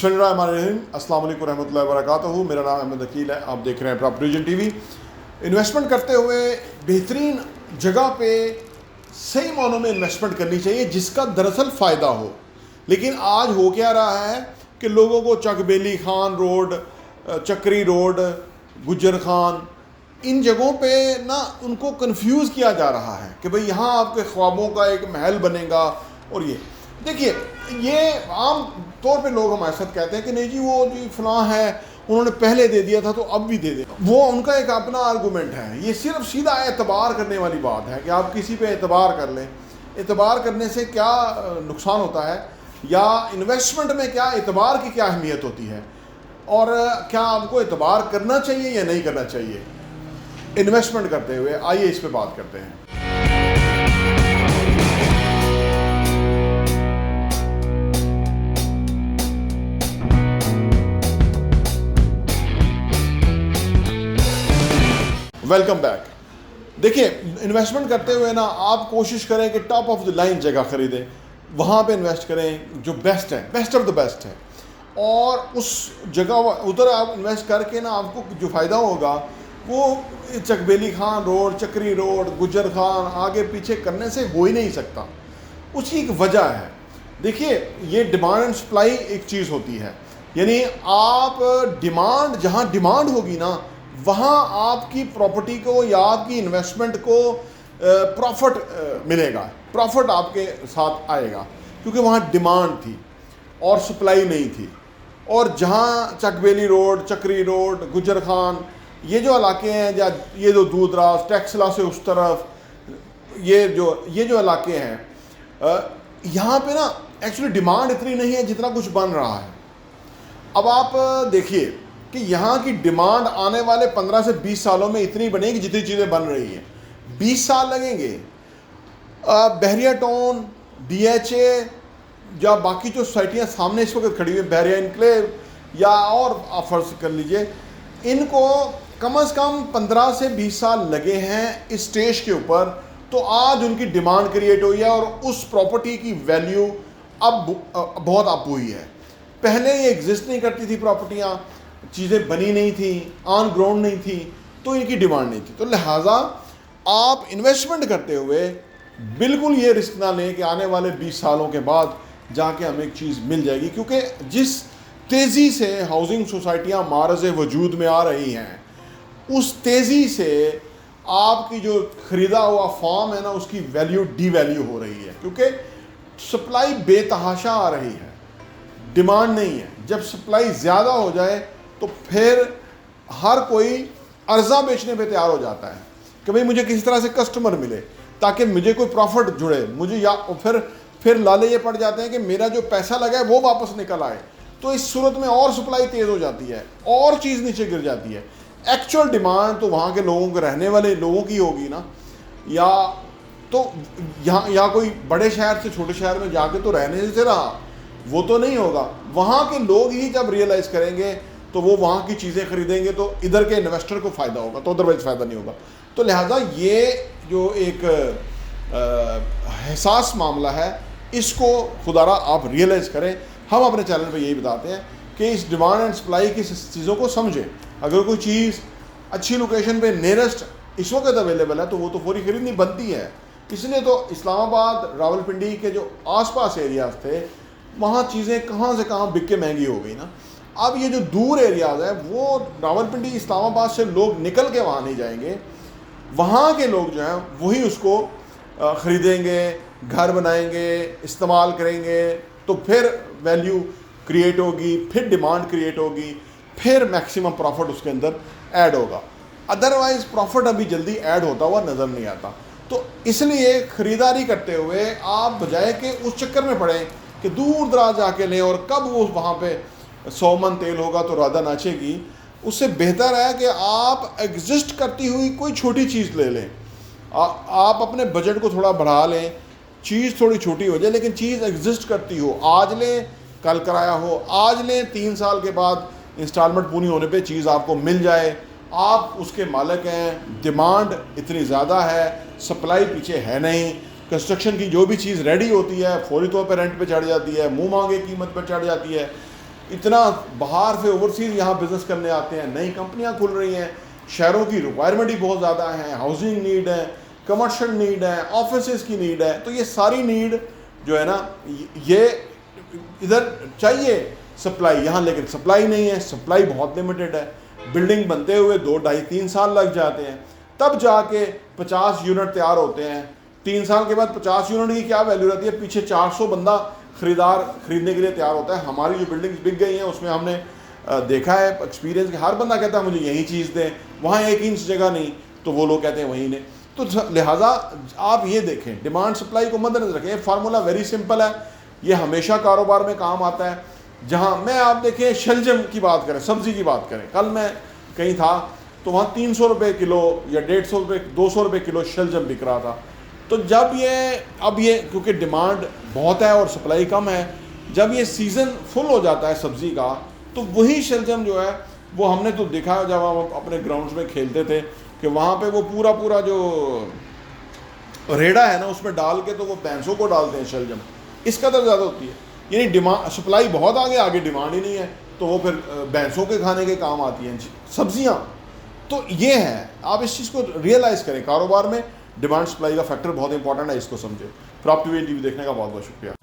बिस्मिल्लाहिर्रहमानिर्रहीम, अस्सलाम वालेकुम रहमतुल्लाहि व बरकातुहू। मेरा नाम अहमद अकील है, आप देख रहे हैं प्रॉपर्टी विजन टीवी। इन्वेस्टमेंट करते हुए बेहतरीन जगह पे सही मानों में इन्वेस्टमेंट करनी चाहिए जिसका दरअसल फ़ायदा हो। लेकिन आज हो क्या रहा है कि लोगों को चकबेली खान रोड, चक्री रोड, गुज्जर खान, इन जगहों पे ना उनको कंफ्यूज किया जा रहा है कि भाई यहाँ आपके ख्वाबों का एक महल बनेगा। और ये देखिए, ये आम तौर पे लोग हमारे साथ कहते हैं कि नहीं जी वो जी फलां है, उन्होंने पहले दे दिया था तो अब भी दे दे। वो उनका एक अपना आर्गूमेंट है। ये सिर्फ सीधा एतबार करने वाली बात है कि आप किसी पे एतबार कर लें। एतबार करने से क्या नुकसान होता है, या इन्वेस्टमेंट में क्या एतबार की क्या अहमियत होती है, और क्या आपको एतबार करना चाहिए या नहीं करना चाहिए इन्वेस्टमेंट करते हुए, आइए इस पे बात करते हैं। Welcome back. देखिए, इन्वेस्टमेंट करते हुए ना आप कोशिश करें कि टॉप ऑफ द लाइन जगह खरीदें, वहाँ पे इन्वेस्ट करें जो बेस्ट है, बेस्ट ऑफ द बेस्ट है। और उस जगह उधर आप इन्वेस्ट करके ना आपको जो फ़ायदा होगा वो चकबेली खान रोड, चक्री रोड, गुज्जर खान आगे पीछे करने से हो ही नहीं सकता। उसकी एक वजह है। देखिए, ये डिमांड एंड सप्लाई एक चीज़ होती है, यानी आप डिमांड, जहाँ डिमांड होगी ना वहाँ आपकी प्रॉपर्टी को या आपकी इन्वेस्टमेंट को प्रॉफिट मिलेगा, प्रॉफिट आपके साथ आएगा, क्योंकि वहाँ डिमांड थी और सप्लाई नहीं थी। और जहाँ चकबेली रोड, चक्री रोड, गुज्जर खान, ये जो इलाके हैं, या ये जो दूधराज टेक्सला से उस तरफ ये जो इलाके हैं, यहाँ पे ना एक्चुअली डिमांड इतनी नहीं है जितना कुछ बन रहा है। अब आप देखिए कि यहाँ की डिमांड आने वाले 15 से 20 सालों में इतनी बनेगी जितनी चीज़ें बन रही हैं। 20 साल लगेंगे। बहरिया टाउन, DHA या बाकी जो सोसाइटियाँ सामने इस वक्त खड़ी हुई, बहरिया इनक्लेव या और आप फर्ज कर लीजिए, इनको कम से कम 15 से 20 साल लगे हैं इस स्टेज के ऊपर। तो आज उनकी डिमांड क्रिएट हुई है और उस प्रॉपर्टी की वैल्यू अब बहुत अप हुई है। पहले ये एग्जिस्ट नहीं करती थी प्रॉपर्टियाँ, चीज़ें बनी नहीं थी, ऑन ग्राउंड नहीं थी, तो इनकी डिमांड नहीं थी। तो लिहाजा आप इन्वेस्टमेंट करते हुए बिल्कुल ये रिस्क ना लें कि आने वाले 20 सालों के बाद जाके हमें एक चीज़ मिल जाएगी, क्योंकि जिस तेज़ी से हाउसिंग सोसाइटियाँ मारज़ वजूद में आ रही हैं, उस तेज़ी से आपकी जो ख़रीदा हुआ फॉर्म है ना, उसकी वैल्यू डीवैल्यू हो रही है, क्योंकि सप्लाई बेतहाशा आ रही है, डिमांड नहीं है। जब सप्लाई ज़्यादा हो जाए तो फिर हर कोई अर्जा बेचने पे तैयार हो जाता है कि भाई मुझे किसी तरह से कस्टमर मिले ताकि मुझे कोई प्रॉफिट जुड़े, मुझे या फिर लाले ये पड़ जाते हैं कि मेरा जो पैसा लगा है वो वापस निकल आए। तो इस सूरत में और सप्लाई तेज़ हो जाती है और चीज़ नीचे गिर जाती है। एक्चुअल डिमांड तो वहाँ के लोगों को, रहने वाले लोगों की होगी ना, या तो यहाँ कोई बड़े शहर से छोटे शहर में जाके तो रहने से रहा, वो तो नहीं होगा। वहाँ के लोग ही जब रियलाइज़ करेंगे तो वो वहाँ की चीज़ें खरीदेंगे, तो इधर के इन्वेस्टर को फ़ायदा होगा, तो अदरवाइज़ फ़ायदा नहीं होगा। तो लिहाजा ये जो एक एहसास मामला है, इसको खुदारा आप रियलाइज़ करें। हम अपने चैनल पे यही बताते हैं कि इस डिमांड एंड सप्लाई की चीज़ों को समझें। अगर कोई चीज़ अच्छी लोकेशन पे नियरेस्ट इस वक्त अवेलेबल है तो वो तो फौरी खरीदनी बनती है। इसलिए तो इस्लामाबाद, रावलपिंडी के जो आसपास एरियाज थे, वहाँ चीज़ें कहाँ से कहाँ बिक के महंगी हो गई ना। अब ये जो दूर एरियाज़ है, वो रावलपिंडी, इस्लामाबाद से लोग निकल के वहाँ नहीं जाएंगे, वहाँ के लोग जो हैं वही उसको ख़रीदेंगे, घर बनाएंगे, इस्तेमाल करेंगे, तो फिर वैल्यू क्रिएट होगी, फिर डिमांड क्रिएट होगी, फिर मैक्सिमम प्रॉफिट उसके अंदर ऐड होगा। अदरवाइज़ प्रॉफिट अभी जल्दी ऐड होता हुआ नज़र नहीं आता। तो इसलिए ख़रीदारी करते हुए आप बजाय के उस चक्कर में पड़ें कि दूर दराज जाके लें और कब वो वहाँ पे 100 मन तेल होगा तो राधा नाचेगी, उससे बेहतर है कि आप एग्जिस्ट करती हुई कोई छोटी चीज़ ले लें। आप अपने बजट को थोड़ा बढ़ा लें, चीज़ थोड़ी छोटी हो जाए लेकिन चीज़ एग्जिस्ट करती हो। आज लें, कल कराया हो, आज लें, 3 साल के बाद इंस्टॉलमेंट पूरी होने पे चीज़ आपको मिल जाए, आप उसके मालिक हैं। डिमांड इतनी ज़्यादा है, सप्लाई पीछे है नहीं। कंस्ट्रक्शन की जो भी चीज़ रेडी होती है फौरी तौर पर रेंट पे चढ़ जाती है, मुँह मांगे कीमत पर चढ़ जाती है। इतना बाहर से ओवरसीज यहाँ बिजनेस करने आते हैं, नई कंपनियाँ खुल रही हैं, शहरों की रिक्वायरमेंट ही बहुत ज़्यादा है, हाउसिंग नीड है, कमर्शियल नीड है, ऑफिस की नीड है। तो ये सारी नीड जो है ना, ये इधर चाहिए सप्लाई यहाँ, लेकिन सप्लाई नहीं है, सप्लाई बहुत लिमिटेड है। बिल्डिंग बनते हुए 2, 2.5, 3 साल लग जाते हैं, तब जाके 50 यूनिट तैयार होते हैं। 3 साल के बाद 50 यूनिट की क्या वैल्यू रहती है, पीछे 400 बंदा खरीदार खरीदने के लिए तैयार होता है। हमारी जो बिल्डिंग्स बिक गई हैं उसमें हमने देखा है एक्सपीरियंस कि हर बंदा कहता है मुझे यही चीज़ दें, वहाँ 1 इंच जगह नहीं, तो वो लोग कहते हैं वहीं ने। तो लिहाजा आप ये देखें, डिमांड सप्लाई को मद्देनजर रखें। ये फार्मूला वेरी सिंपल है, ये हमेशा कारोबार में काम आता है। जहाँ मैं आप देखें शलजम की बात करें, सब्ज़ी की बात करें, कल मैं कहीं था तो वहाँ 300 रुपये किलो या 150 रुपये 200 रुपये किलो शलजम बिक रहा था। तो जब ये क्योंकि डिमांड बहुत है और सप्लाई कम है, जब ये सीज़न फुल हो जाता है सब्ज़ी का, तो वही शलजम जो है वो हमने तो देखा जब हम अपने ग्राउंड्स में खेलते थे कि वहाँ पे वो पूरा जो रेड़ा है ना उसमें डाल के तो वो भैंसों को डालते हैं शलजम, इस कदर ज़्यादा होती है। यानी डिमांड सप्लाई बहुत आगे डिमांड ही नहीं है, तो वो फिर भैंसों के खाने के काम आती हैं सब्जियां। तो ये है, आप इस चीज़ को रियलाइज़ करें, कारोबार में डिमांड सप्लाई का फैक्टर बहुत इंपॉर्टेंट है, इसको समझें। प्रॉपर्टी टीवी देखने का बहुत बहुत शुक्रिया।